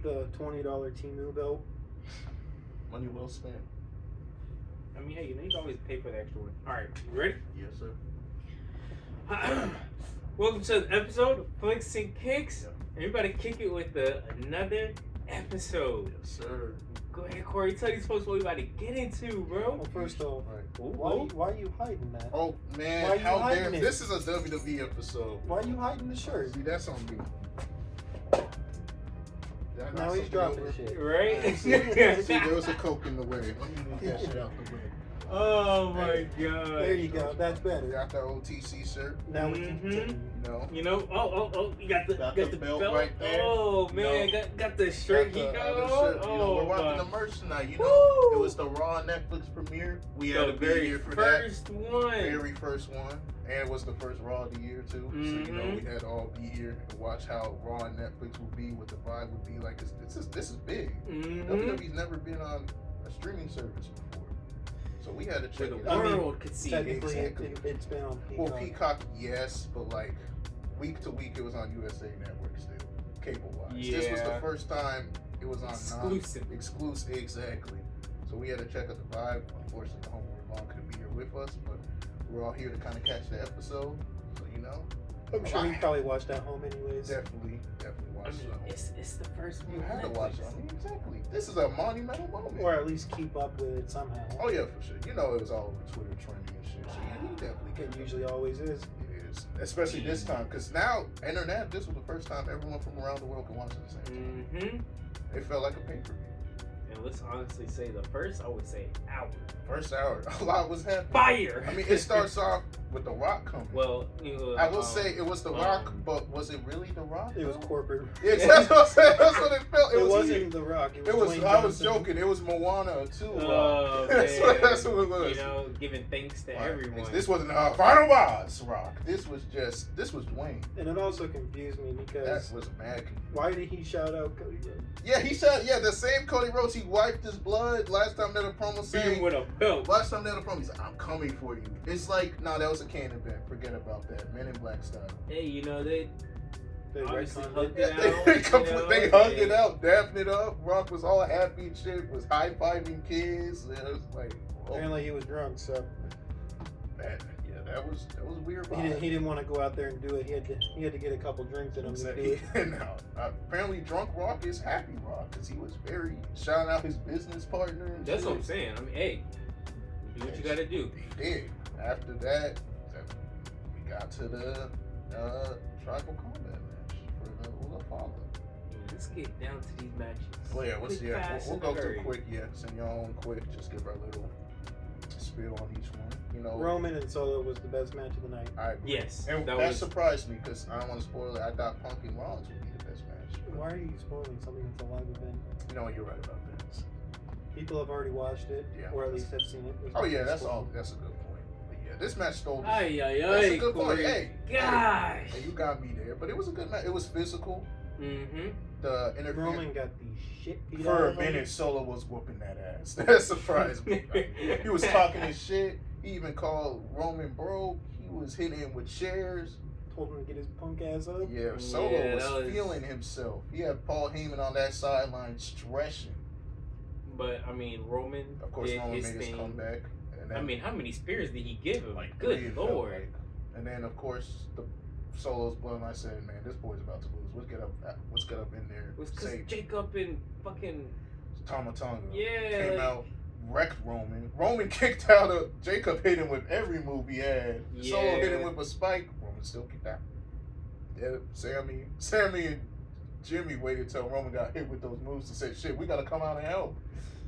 the $20 Temu belt. Money well spent. I mean, hey, you can always pay for the extra one. All right, you ready? Yes, sir. Welcome to the episode of Flicks and Kicks. Everybody kick it with another episode. Yes, sir. Go ahead, Corey. Tell these folks what we about to get into, bro. Well, first off, Right. why are you hiding that? Oh Why man, you how hiding dare it? this is a WWE episode. Why are you hiding the shirt? See, that's on me. Did I knock Now he's something dropping over? shit. Right? See, there was a Coke in the way. Let me move that shit out the way. Oh my god. There you go. That's better. Got the OTC shirt, Now we can continue. you know. You know, oh, you got the belt right there. Oh man, You know, got the shirt. Got You the got other on. shirt. You know, we're rocking the my. merch tonight. You know, Woo! it was the Raw Netflix premiere. We had The to be very here for first one. that. Very first one. And it was the first Raw of the year too. So you know, we had to all be here and watch how Raw and Netflix will be, what the vibe would be like. This is big. WWE's never been on a streaming service before. So we had to check Where it the out. world could see it. Technically, Exactly. it's been on Peacock. Well, Peacock, yes, but like week to week, it was on USA Network still, cable wise. This was the Yeah. first time it was on Exclusive. exclusive, exactly. So we had to check out the vibe. Unfortunately, the homeboy Vaughn couldn't be here with us, but we're all here to kind of catch the episode. So you know, I'm sure you probably watched at home anyways. definitely I watch mean, it. it's the first one. You had to on watch it. Netflix. I mean, exactly. This is a monumental moment. Or at least keep up with it somehow. Oh yeah, for sure. You know, it was all over Twitter trending and shit. So yeah, he definitely It can. usually always is. It is, especially this time, because now internet. This was the first time everyone from around the world can watch it at the same time. It felt like a pay-per-view. And let's honestly say the first, I would say, hour. First hour, a lot was happening. Fire. I mean, it starts off with The Rock coming. Well, you know, I will say it was The Rock, um, but was it really The Rock? It was though? corporate. Yeah, that's what I'm saying. That's what it felt. It was wasn't The Rock. It was. Dwayne I was Johnson. joking. It was Moana too. Oh, that's, man. that's what it was. You know, giving thanks to Right. everyone. This wasn't Final Boss Rock. This was Dwayne. And it also confused me That because was mad. why did he shout out Cody Rhodes? Yeah, he shot. Yeah, the same Cody Rhodes. He wiped his blood last time that a promo Beat him saying. with a belt. Last time that a promo, he's like, "I'm coming for you." It's like, no, that was a can event. Forget about that. Men in Black style. Hey, you know, they obviously retconned hugged it. it out. They hugged it out, dapping it up. Rock was all happy and shit. Was high fiving kids. It was like, oh, Apparently he was drunk, so man, yeah, that was a weird. he didn't want to go out there and do it. He had to get a couple drinks in him to do Exactly. it. Now, apparently, drunk Rock is happy Rock because he was very shouting out his business partner. And That's shit. what I'm saying. I mean, hey, do what you gotta do. He did. After that, we got to the tribal combat match for the Ula Father. Let's get down to these matches. Well, yeah, Quick, fast, we'll and go through hurry. quick. Yeah, send your own quick. Just give our little spiel on each one. You know, Roman and Solo was the best match of the night. I agree. Yes, And that that was. surprised me because I don't want to spoil it. I thought Punk and Rollins would be the best match. Why are you spoiling something that's a live event? You know, you're right about that. People have already watched it, Yeah. or at least have seen it. There's Oh no yeah, point that's spoiling. all. That's a good point. But yeah, this match stole. The Ay, ay, That's ay, a good point. Corey. Hey, Gosh. hey, you got me there. But it was a good match. It was physical. Mm-hmm. The interference. Roman got the shit beat out For a of him. minute, Solo was whooping that ass. That surprised me. He was talking his shit. He even called Roman bro. He was hitting him with chairs. Told him to get his punk ass up. Yeah, Solo Yeah, was, that was- feeling himself. He had Paul Heyman on that sideline stretching. But I mean, Roman Of course, did Roman his made his thing. comeback. And I mean, how many spears did he give him? three, Good it felt lord. like. And then, of course, the Solo's bloodline said, "Man, this boy's about to lose. Let's get up in there." It was because Save Jacob and fucking Tama Tonga. yeah. Came out, wrecked Roman. Roman kicked out of Jacob. Hit him with every move he had. Solo hit him Yeah. with a spike. Roman still kicked out. Yeah, Sammy and Jimmy waited till Roman got hit with those moves to say, "Shit, we gotta come out and help."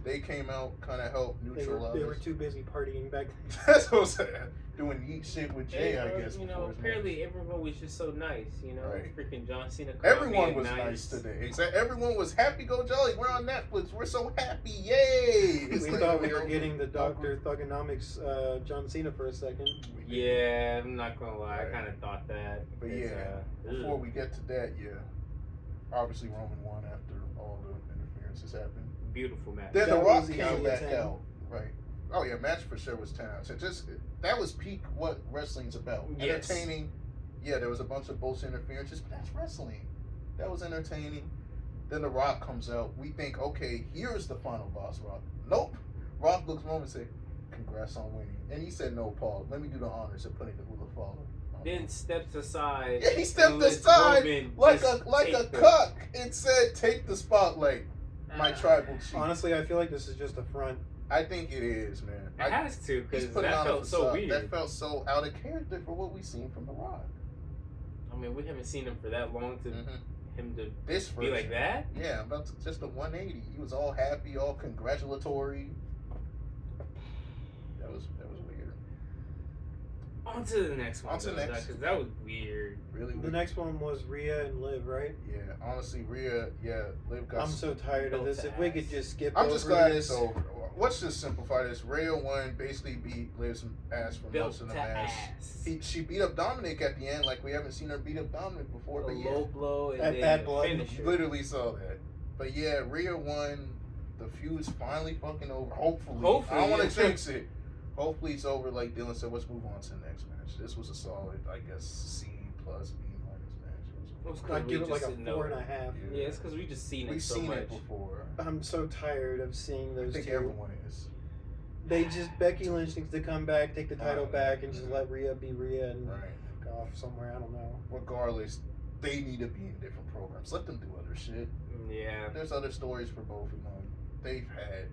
They came out, kind of helped They neutralize. were too busy partying back then. That's what I'm saying. Doing neat shit with Jay, Hey, I bro, guess. you before know, his apparently match. everyone was just so nice. You know, Right. freaking John Cena. Everyone being was nice today. Exactly. Everyone was happy. Go Jolly. We're on Netflix. We're so happy. Yay! It's We like, thought we you were know, getting the Dr. Thugonomics John Cena for a second. Yeah, I'm not gonna lie. Right. I kind of thought that. But It's, yeah, before we get to that, yeah, obviously Roman won after all the interferences happened. beautiful match. Then The That Rock was came easily back 10. out. Right. Oh yeah, match for sure was 10 out. So that was peak what wrestling's about. Yes. Entertaining. Yeah, there was a bunch of bullshit interferences, but that's wrestling. That was entertaining. Then The Rock comes out. We think, okay, here's the final boss, Rock. Nope. Rock looks Roman and say, congrats on winning. And he said, no, Paul, let me do the honors of putting the Rule of Follow. Then steps aside. Yeah, he stepped and lets aside Roman like just a take the- cuck and said, take the spotlight, my tribal chief. Honestly, I feel like this is just a front. I think it is, man. It has to, He's because putting that on a felt so facade. weird. That felt so out of character for what we've seen from The Rock. I mean, we haven't seen him for that long to him to This be version. like that. Yeah, about to, just a 180. He was all happy, all congratulatory. That was weird. On to the next one. On to the next. Because that was weird. Really The weird. next one was Rhea and Liv, right? Yeah, honestly, Rhea, Liv got. I'm so tired of this. If we could just skip I'm just glad this. it's over. Let's just simplify this. Rhea won, basically beat Liv's ass for Belt most of to the match. ass. She beat up Dominic at the end, like we haven't seen her beat up Dominic before. A But low blow and That then bad a blood. finisher. literally saw that. But yeah, Rhea won. The feud's finally fucking over. Hopefully. Hopefully, I don't want yeah. to jinx it. Hopefully it's over. Like Dylan said, let's move on to the next match. This was a solid, I guess, C plus B minus match. It was 'cause I'd we give it like just a didn't know. 4.5. Yeah, it's because we just seen it We've so seen much. it before. I'm so tired of seeing I those think two. everyone is. They just Becky Lynch needs to come back, take the title Right. back, and just let Rhea be Rhea and Right. fuck off somewhere. I don't know. Regardless, they need to be in different programs. Let them do other shit. Yeah. There's other stories for both of them. They've had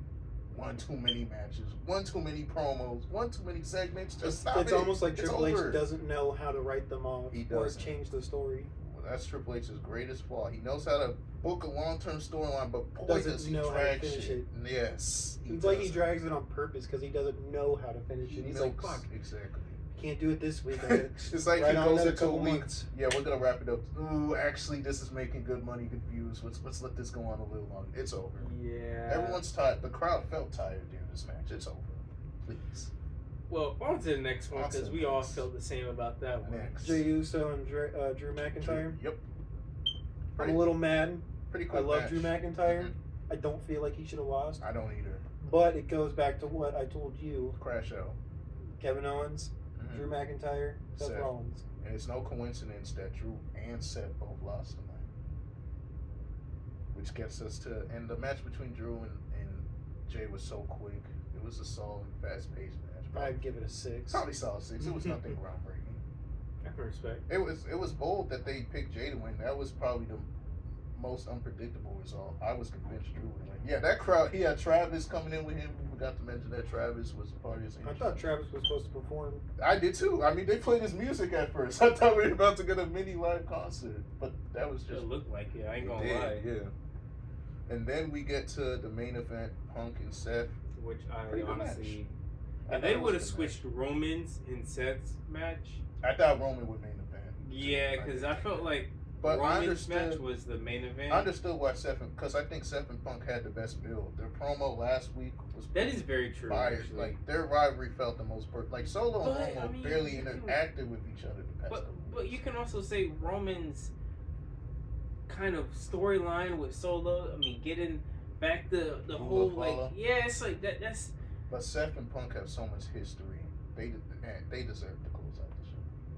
one too many matches, one too many promos, one too many segments. Just stop It's it. almost like It's Triple over. H doesn't know how to write them off He or doesn't. change the story. Well, that's Triple H's greatest flaw. He knows how to book a long-term storyline, but boy, Doesn't does he know how to drag finish shit. it. Yes, It's like he doesn't. drags it on purpose because he doesn't know how to finish it. He's like, milks- fuck, exactly. can't do it this week. I gotta It's like write he on goes another into a couple week. months. Yeah, we're gonna wrap it up. Ooh, actually, this is making good money. Good views. Let's let this go on a little longer. It's over. Yeah. Everyone's tired. The crowd felt tired during this match. It's over. Please. Well, on to the next one On to because the we all next. felt the same about that one. Next. Jey Uso and Drew McIntyre. Yep. I'm a little mad. Pretty I quick love match. Drew McIntyre. Mhm. I don't feel like he should have lost. I don't either. But it goes back to what I told you. Crash out. Kevin Owens, Mhm. Drew McIntyre, Seth Seth. Rollins. And it's no coincidence that Drew and Seth both lost tonight. Which gets us to, and the match between Drew and Jay was so quick. It was a solid, fast-paced match. I'd give it a 6. Probably solid 6. It was nothing groundbreaking. I can respect. It was bold that they picked Jay to win. That was probably the most unpredictable result. I was convinced Drew would win. Yeah, that crowd. He had Travis coming in with him. We forgot to mention that Travis was a part of his. I thought Travis was supposed to perform. I did too. I mean, they played his music at first. I thought we were about to get a mini live concert, but that was just. It looked like it. I ain't gonna It did, lie. Yeah. And then we get to the main event, Punk and Seth. Which I Pretty good honestly, I if thought they it was would a have good switched Roman's and Seth's match, I thought Roman would main event. yeah, because I felt like But I Roman's match understood. was the main event. I understood why Seth, because I think Seth and Punk had the best build. Their promo last week was That is very true. fire. Actually. Like their rivalry felt the most perfect. Like Solo But, and Romo I mean, barely you can- interacted with each other the past. But you can also say Roman's kind of storyline with Solo. I mean, getting back the Rule whole of like Follow. yeah, it's like that. That's But Seth and Punk have so much history. They deserve to close out the show.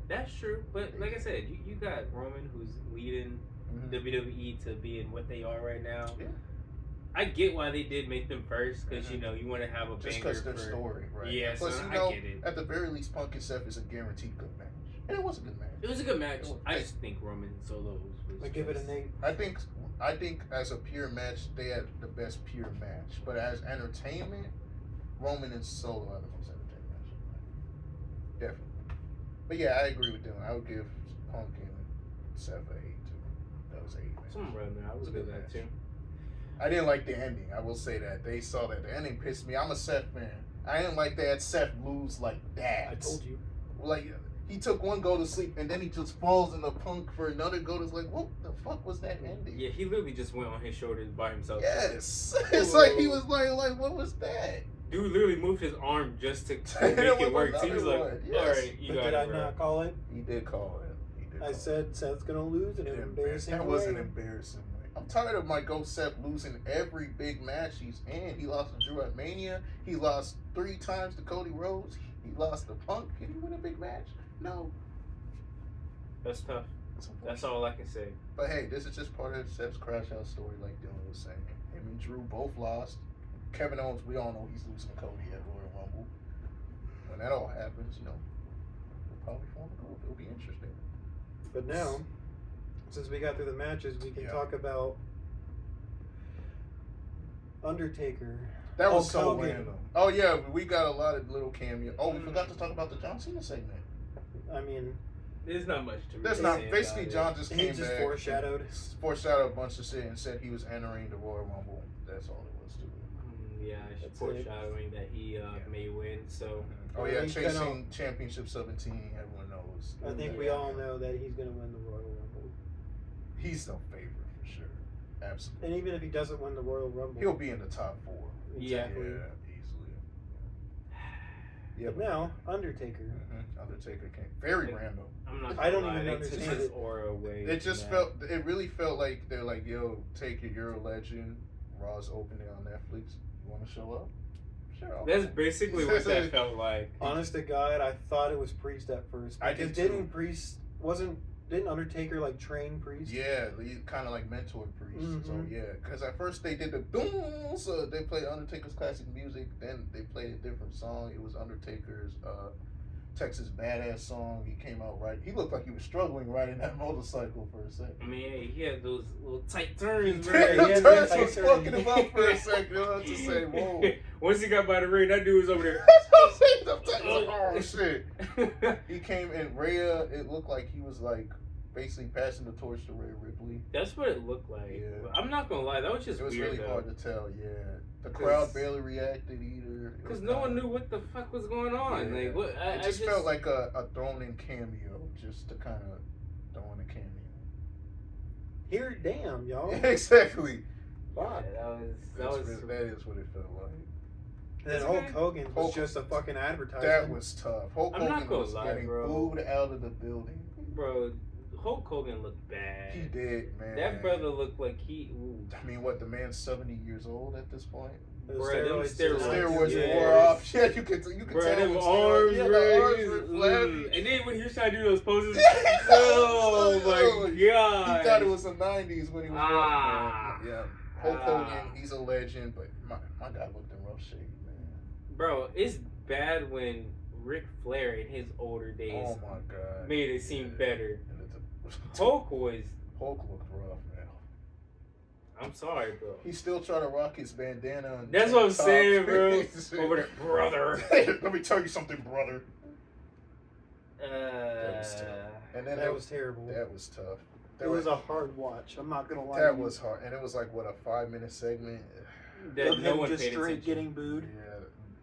that's true. But like I said, you got Roman who's leading Mhm. WWE to being what they are right now. Yeah. I get why they did make them first because you Mhm. know you want to have a Just banger because their for story, right? Yeah, Plus, so you I know, get it. at the very least, Punk and Seth is a guaranteed good match. And it was a good match. It was a good match. It was- I just think Roman Solo was I give it just- an 8. I think as a pure match, they had the best pure match. But as entertainment, Roman and Solo are the most entertaining match. Definitely. But yeah, I agree with them. I would give Punk and Seth an 8 too. That was 8. Man. Somewhere around there. I It was would a give good that match. too. I didn't like the ending. I will say that. They saw that. The ending pissed me. I'm a Seth fan. I didn't like that Seth lose like that. I told you. Like, he took one go to sleep and then he just falls in the Punk for another go to like, what the fuck was that ending? Yeah, he literally just went on his shoulders by himself. Yes. It's like he was like, what was that? Dude literally moved his arm just to And make it it was work. So he was like, another one, yes. all right, you But got did it, I bro. not call it? He did call it. I said Seth's gonna lose in an embarrassing That way. was an embarrassing way. I'm tired of my Go Seth losing every big match he's in. He lost to Drew at Mania. He lost 3 times to Cody Rhodes. He lost to Punk. Can he win a big match? No. That's tough. That's all I can say. But hey, this is just part of Seb's crash out story, like Dylan was saying. Him and Drew both lost. Kevin Owens, we all know he's losing Cody at Royal Rumble. When that all happens, you know, we'll probably form a group. It'll be interesting. But now, since we got through the matches, we can talk about Undertaker. That was Hulk so Hogan. random. Oh yeah, we got a lot of little cameo. Oh, we forgot to talk about the John Cena segment. I mean, There's not much to There's really not. say Basically, about John it. just he came just back, foreshadowed. a bunch of shit, and said he was entering the Royal Rumble. That's all it was to it. Yeah, That's foreshadowing that he may win. So Oh yeah, He's chasing gonna- Championship 17. Everyone knows. I think we all know that he's going to win the Royal Rumble. He's the favorite for sure. Absolutely. And even if he doesn't win the Royal Rumble, He'll be in the top 4. exactly. Yeah, easily. Yeah, But now, Undertaker. Undertaker came very Like, random. I'm not. I don't gonna lie, even they understand took his it. aura away. It just from felt. It really felt like they're like, "Yo, Taker, you're a legend. Raw's opening on Netflix. You want to show up? Sure." that. That's basically what that felt like. Honest to God, I thought it was Priest at first. I Because did too. didn't Undertaker like train Priest? Yeah, he kind of like mentored Priest. So Mhm. yeah, because at first they did the boom, so they played Undertaker's classic music. Then they played a different song. It was Undertaker's Texas Badass song. He came out right. He looked like he was struggling riding that motorcycle for a second. I mean, hey, he had those little tight turns. Yeah, Right? he had Turns that was tight fucking turn. him up for a second. I have to say, whoa. Once he got by the ring, that dude was over there. Oh shit. He came in Rhea. It looked like he was like basically passing the torch to Rhea Ripley. That's what it looked like. Yeah. I'm not gonna lie, that was just It was weird really though. hard to tell. Yeah, the crowd barely reacted either. It Because was no one kinda- knew what the fuck was going on. Yeah. Like, what? It just felt like a thrown-in cameo, just to kind of throw in a cameo. Here, damn, y'all. Exactly. Fuck. Yeah, that was. That is what it felt like. And then It's Hulk okay. Hogan was Hulk- just a fucking advertisement. That was tough. Hulk I'm not Hogan gonna was lie, getting bro. booed out of the building. Bro, Hulk Hogan looked bad. He did, man. That brother looked like he. Ooh. I mean, what, the man's 70 years old at this point? Those Bruh, them steroids- Steroids yes. wore off. Yeah, you could Bro, tell. them with arms, steroids. Yeah, the arms raised. were flabby. And then when he was trying to do those poses, oh my god. He thought it was the 90s when he was Ah. walking. Yeah. Hulk Ah. Hogan, he's a legend, but my guy looked in rough shape, man. Bro, it's bad when Ric Flair in his older days Oh my god. made it seem Yeah. better. And Hulk was. Hulk looked rough, man. I'm sorry, bro. He still trying to rock his bandana. And That's what I'm tank top. saying, bro. Over there, brother. Let me tell you something, brother. was tough. And then That was terrible. that was tough. It was a hard watch. I'm not gonna lie. That to you. was hard, and it was like what, a 5-minute segment. That Of no him one just paid straight attention. getting booed. Yeah,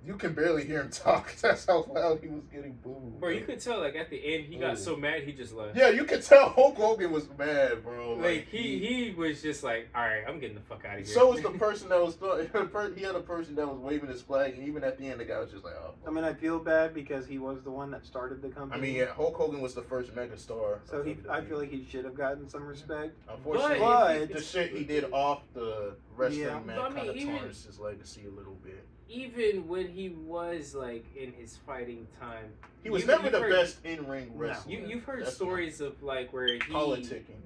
you can barely hear him talk. That's how loud he was getting booed. Bro, you could tell, like, at the end, he got Ooh. so mad, he just left. Yeah, you could tell Hulk Hogan was mad, bro. Like, he was just like, alright, I'm getting the fuck out of here. So was the person that was he had a person that was waving his flag, and even at the end, the guy was just like, "Oh." I mean, I feel bad because he was the one that started the company. I mean, yeah, Hulk Hogan was the first megastar. So I feel like he should have gotten some respect. Unfortunately, But- the shit he did off the wrestling Yeah. man But I mean, kind of even- tarnished his legacy a little bit. Even when he was, like, in his fighting time, He was You- never you've the heard- best in-ring No. wrestler. you've heard That's stories of, like, where he... politicking.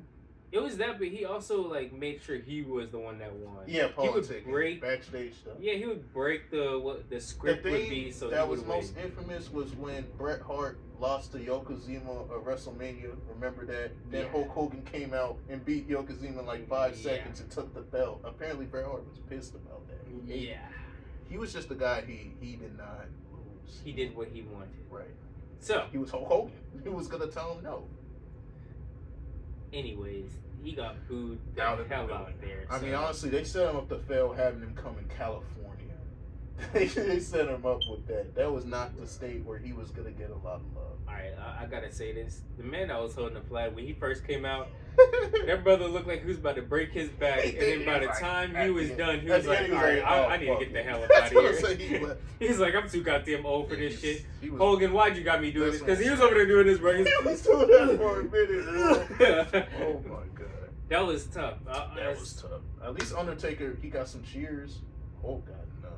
It was that, but he also, like, made sure he was the one that won. Yeah, He would politicking. break... Backstage stuff. Yeah, he would break what the The script would thing be, so that he was would most win. infamous was when Bret Hart lost to Yokozuna at WrestleMania. Remember that? Then Yeah. Hulk Hogan came out and beat Yokozuna in like 5 Yeah. seconds and took the belt. Apparently, Bret Hart was pissed about that. Yeah. He was just the guy he did not lose. He did what he wanted. Right. So, He was Hulk Hogan. He was gonna tell him no. anyways, he got booed the Out of the hell building. out there. I so. mean, honestly, they set him up to fail having him come in California. They set him up with that. That was not the state where he was gonna get a lot of love. Alright, I gotta say this. The man that was holding the flag, when he first came out, that brother looked like he was about to break his back. And then by the time he was done, he was like, alright, I need to get the hell up out of here. He's like, I'm too goddamn old for this shit. He was, Hogan, why'd you got me doing this? That's Because he was over there doing this, bro. he was doing that for a minute. Bro. Oh my god. That was tough. That was tough. At least Undertaker, he got some cheers. Hulk got none.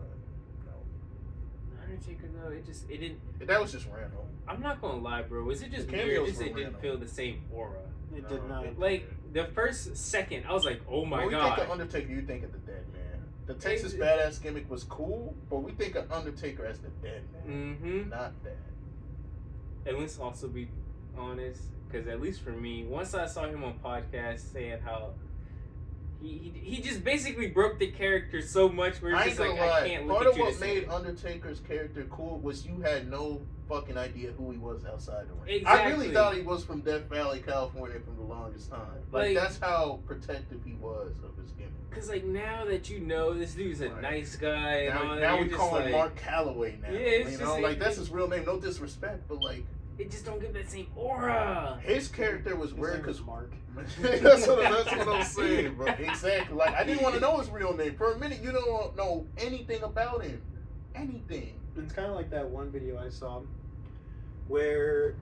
No. Undertaker though, it didn't. That was just random. I'm not gonna lie, bro. Was it just The weird? cameos It were didn't random. feel the same aura. It did not. Like the first second, I was like, "Oh my when we god!" think of Undertaker, you think of the Dead Man. The Texas Badass gimmick was cool, but we think of Undertaker as the Dead Man, Mm-hmm. not that. And let's also be honest, because at least for me, once I saw him on podcast saying how he just basically broke the character so much where I it's ain't just gonna like lie. I can't look Part at of you what the made same. Undertaker's character cool was you had no fucking idea who he was outside the ring. Exactly. I really thought he was from Death Valley, California, from the longest time. Like that's how protective he was of his gimmick. Cause like now that you know this dude's a Right. nice guy and all Now, that, now you're we just call him like, Mark Calloway now. Yeah, it's you just know, like- like that's his real name. No disrespect, but like it just don't give that same aura. his character was His weird name was because Mark. that's what I'm saying, bro. Exactly. Like I didn't want to know his real name for a minute. You don't know anything about him, anything. It's kind of like that one video I saw where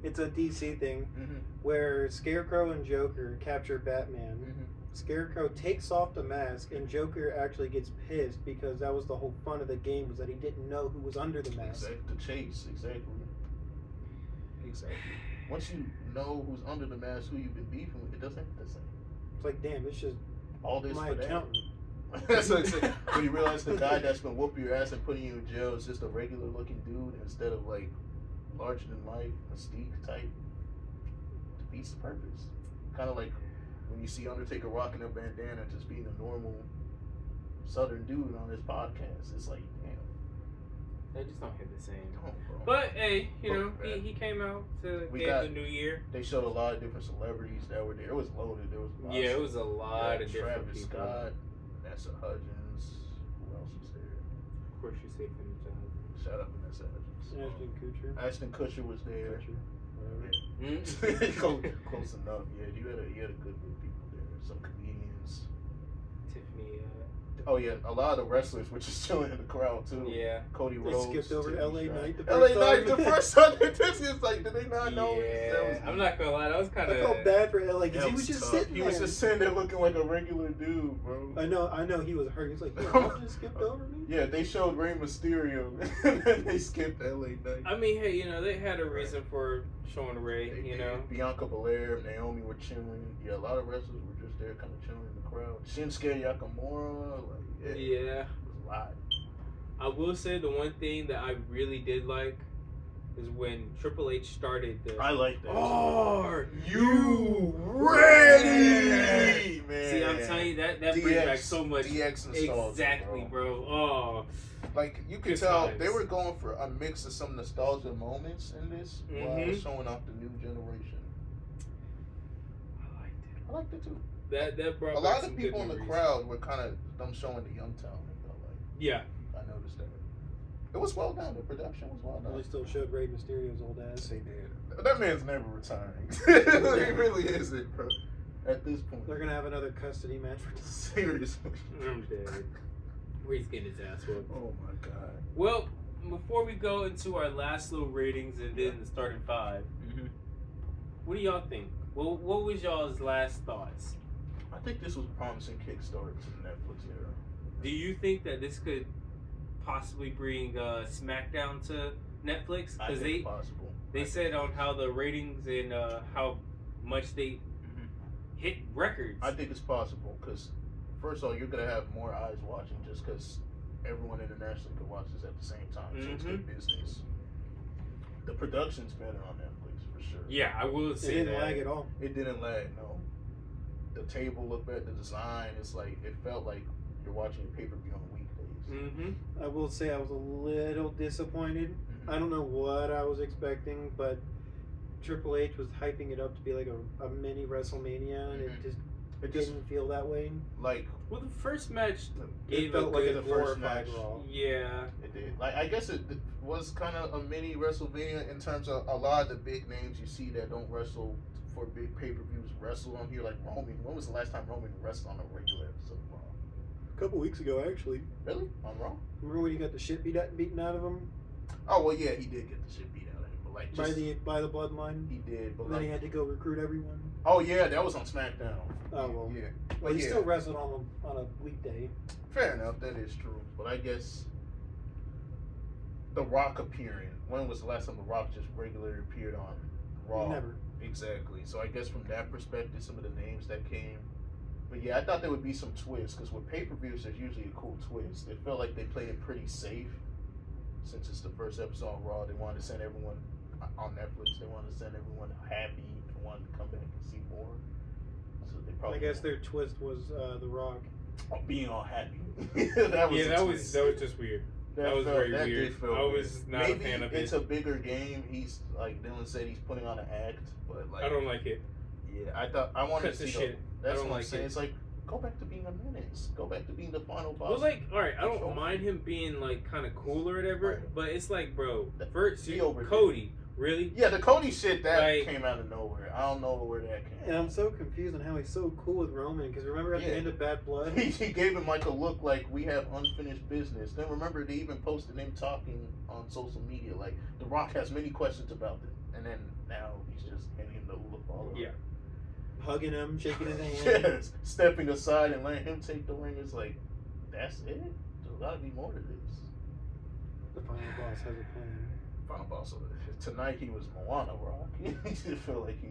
it's a DC thing Mm-hmm. where Scarecrow and Joker capture Batman. Scarecrow takes off the mask and Joker actually gets pissed because that was the whole fun of the game, was that he didn't know who was under the mask. Exactly. The chase. Exactly. Once you know who's under the mask, who you've been beefing with, it doesn't hit the same. It's like, damn, it's just All this my for that. accountant. That's what I'm saying. When you realize the guy that's been whooping your ass and putting you in jail is just a regular looking dude instead of like larger than life, Mystique type, defeats the purpose. Kind of like when you see Undertaker rocking a bandana, just being a normal Southern dude on his podcast. It's like, damn, They just don't hit the same. don't, bro. But hey, you know, Look, man. he came out to We get got- the new year. They showed a lot of different celebrities that were there. It was loaded. There was a lot Yeah, of it was a lot of different Travis people. Scott, Vanessa Hudgens. Who else was there? Of course, you say Vanessa. Shout out to Vanessa Hudgens. Ashton Kutcher. Ashton Kutcher was there. Kutcher, whatever. Mm. Close enough. Yeah, you had a good bit of people there. Some comedians. Tiffany. Oh yeah, a lot of the wrestlers were just chilling in the crowd too. Yeah. Cody They Rhodes. skipped over Tiffany LA Stratton. Knight the LA first Knight time. the first time. This is like, did they not know? Yeah. I'm not gonna lie, that was kind I of. felt bad for LA because That he was just tough. sitting He there. was just sitting there looking like a regular dude, bro. I know he was hurt. He's like, yeah, you just skipped over me. Yeah, they showed Rey Mysterio and then they skipped LA Knight. I mean, hey, you know, they had a reason for showing Ray, They you did. know. Bianca Belair, Naomi were chilling. Yeah, a lot of wrestlers were just there kind of chilling in the crowd. Shinsuke Nakamura, like, Yeah. it was a lot. I will say the one thing that I really did like is when Triple H started the. I like that. Are you ready, man? See, I'm telling you, that brings back so much. DX nostalgia, Exactly, bro. Oh. Like, you could Good tell times. they were going for a mix of some nostalgia moments in this while Mhm. showing off the new generation. I liked it. I liked it too. That brought A back lot some of people good in the memories. crowd were kind of them showing the young talent. I felt like. Yeah. I noticed that. It was well done. The production was well Well, done. they still showed Rey Mysterio's old ass. They did. That man's never retiring. He really isn't, bro. At this point. They're gonna have another custody match for this. Seriously. I'm dead. Where he's getting his ass whooped. Oh my god. Well, before we go into our last little ratings and then the starting five, what do y'all think? Well, what was y'all's last thoughts? I think this was a promising kickstart to the Netflix era. Do you think that this could possibly bring SmackDown to Netflix? I Because think it's possible. they said on how the ratings and how much they hit records. I think it's possible because, first of all, you're gonna have more eyes watching just because everyone internationally could watch this at the same time. So it's good business. The production's better on Netflix for sure. Yeah, I will It say didn't that. lag at all. It didn't lag. No. The table looked better. The design. It's like it felt like you're watching a pay-per-view on weekdays. Mm-hmm. I will say I was a little disappointed. I don't know what I was expecting, but Triple H was hyping it up to be like a mini WrestleMania, and it just It just didn't feel that way. like Well, the first match It gave felt a like good a the first glorified match. Raw. Yeah. it did. Like I guess it was kind of a mini WrestleMania in terms of a lot of the big names you see that don't wrestle for big pay-per-views wrestle on here. Like Roman. When was the last time Roman wrestled on a regular episode of Raw? A couple weeks ago, actually. Really? On Raw? Remember when he got the shit beaten out of him Oh well, yeah, he did get the shit beat out of him, but like just, by the Bloodline? he did, but And then he like, had to go recruit everyone. oh yeah, that was on SmackDown. Oh, well. yeah. Well, But he yeah, still wrestled on a weekday. fair enough. That is true, but I guess The Rock appearing. When was the last time The Rock just regularly appeared on Raw? Never. Exactly. So I guess from that perspective, some of the names that came. But yeah, I thought there would be some twists because with pay-per-views, there's usually a cool twist. It felt like they played it pretty safe since it's the first episode on Raw. They wanted to send everyone on Netflix. They wanted to send everyone happy and wanted to come back and see more. So they probably. I guess their twist was The Rock. Being all happy. that was just weird. That was very weird. I was not a fan of it. It's a bigger game. He's like Dylan said, he's putting on an act, but like I don't like it. Yeah, I wanted to see shit. That's what I'm saying. It's like go back to being a menace. Go back to being the final boss. Well, like, all right, I don't mind him being like kind of cool or whatever, right. But it's like, bro, first over Cody, really? Yeah, the Cody shit that came out of nowhere. I don't know where that came. And I'm so confused on how he's so cool with Roman because remember at the end of Bad Blood, he gave him like a look like we have unfinished business. Then remember they even posted him talking on social media like The Rock has many questions about this, and then now he's just handing him the look all over. Yeah. Hugging him, shaking his hand. Yes, stepping aside and letting him take the ring. It's like, that's it? There's gotta be more to this. The final boss has a plan. Final boss. Tonight he was Moana Rock. He just felt like he.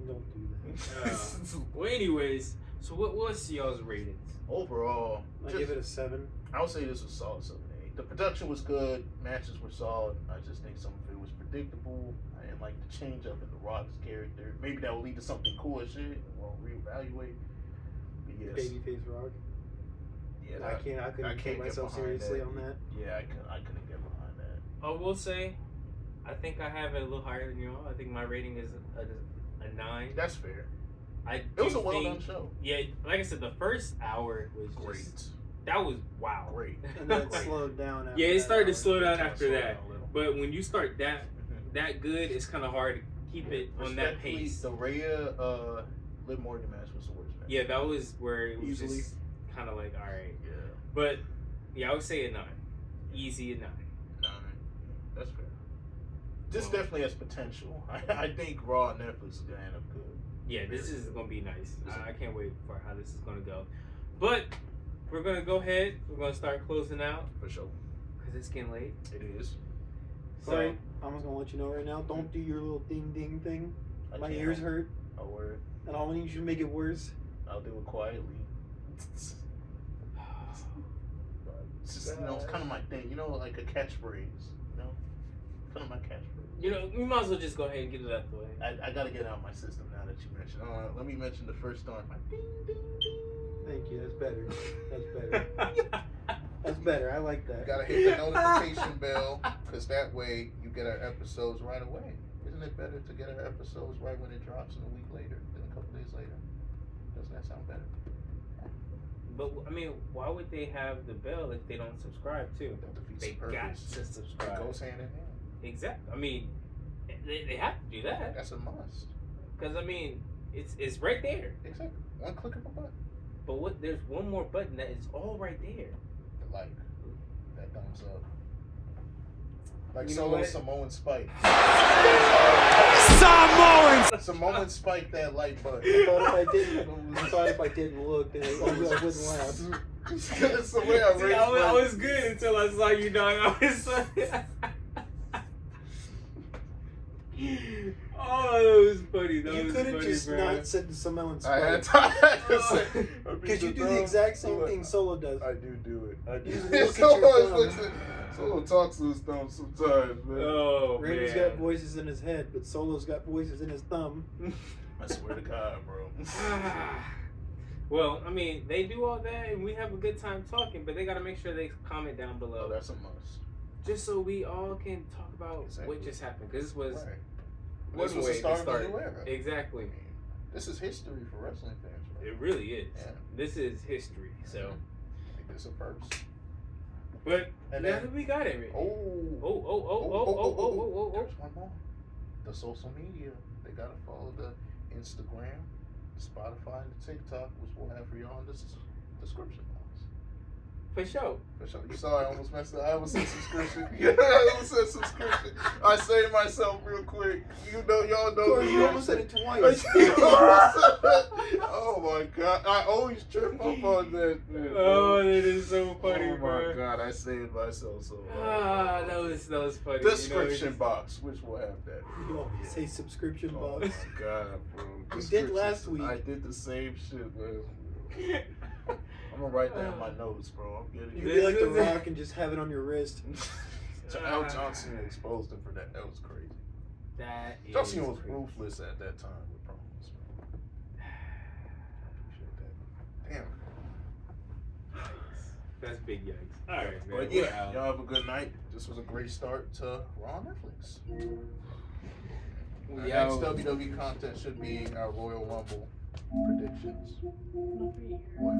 Don't do that. Well, anyways, so what's y'all's ratings? Overall, I give it a 7. I would say this was solid 7-8. The production was good. Matches were solid. I just think some of it was predictable. I didn't like the change up in The Rock's character. Maybe that will lead to something cool as shit, and we'll reevaluate. But yes. Babyface Rock. Yeah, I couldn't take myself seriously on that. Yeah, I couldn't get behind that. I will say, I think I have it a little higher than y'all. I think my rating is a 9. That's fair. It was a well done show. Yeah, like I said, the first hour was great. That was wow. Great. And then it slowed down after yeah, it started to that. slow down after that. But when you start that good, it's kind of hard to keep it on that pace. The Rhea Liv Morgan match was the worst match. Yeah, that was where it was Easily. just kind of like, all right. Yeah. But yeah, I would say a 9. Easy a 9. 9. That's fair. This definitely has potential. I think Raw and Netflix is gonna end up good. Yeah, this is gonna be nice. I can't wait for how this is gonna go. But we're gonna go ahead. We're gonna start closing out For sure. because it's getting late. It is. So Sorry, I'm just gonna let you know right now. Don't do your little ding ding thing. My ears hurt, I'll wear it. and I want you to make it worse. I'll do it quietly. It's just, it's kind of my thing. Like a catchphrase. Kind of my catchphrase. we might as well just go ahead and get it out the way. I gotta get it out of my system now that you mentioned. Let me mention the first time. Ding, ding, ding. Thank you. That's better. That's better. That's better. I like that. You gotta hit the notification bell, because that way you get our episodes right away. Isn't it better to get our episodes right when it drops in a week later than a couple days later? Doesn't that sound better? But I mean, why would they have the bell if they don't subscribe too? That defeats They the purpose. got to It subscribe. goes hand in hand. Exactly. I mean, they have to do that That's a must. because I mean, it's right there. Exactly. One click of a button. But there's one more button that is all right there. The like. That thumbs up. Like You know Solo what? Samoan Spike. Samoan Spike that like button. I thought if I didn't look, then I wouldn't laugh. That's the way I See, raised I was good until I saw you, dog. I was oh, that was funny. You could have just not said the Samoan I had Spike. to say. Because you do the exact same thing Solo does. I do it. I do. You look at your thumb. Solo talks to his thumb sometimes, man. Oh, Randy's man. got voices in his head, but Solo's got voices in his thumb. I swear to God, bro. Well, I mean, they do all that, and we have a good time talking, but they got to make sure they comment down below. Oh, that's a must. Just so we all can talk about Exactly. what just happened. Because this was Right. one This was way the start to of a start. new era. Exactly. I mean, this is history for wrestling fans, right? It really is. Yeah. This is history. So, I think this is a first. but And now then- that we got everything. Oh. Oh. There's one more. The social media. They gotta follow the Instagram, the Spotify, and the TikTok, which we'll have for y'all in the description box. For sure. You saw I almost messed up. I almost said subscription. I almost said subscription. I saved myself real quick. Y'all know. Corey, you almost said it twice. Oh my god. I always trip up on that. Man, oh, that is so funny, oh bro. my god, I saved myself so much. Ah, that was funny. Description box, which will have that. You always say subscription Oh box. my god, bro. You did last week. I did the same shit, man. I'm gonna write that in my notes, bro. I'm getting You'd be like The Rock and just have it on your wrist. Al Johnson exposed him for that. That was crazy. John Cena was ruthless at that time with promos. Damn. That's big yikes. All right, man. But yeah, y'all have a good night. This was a great start to Raw on Netflix. Our next WWE content should be our Royal Rumble predictions. What?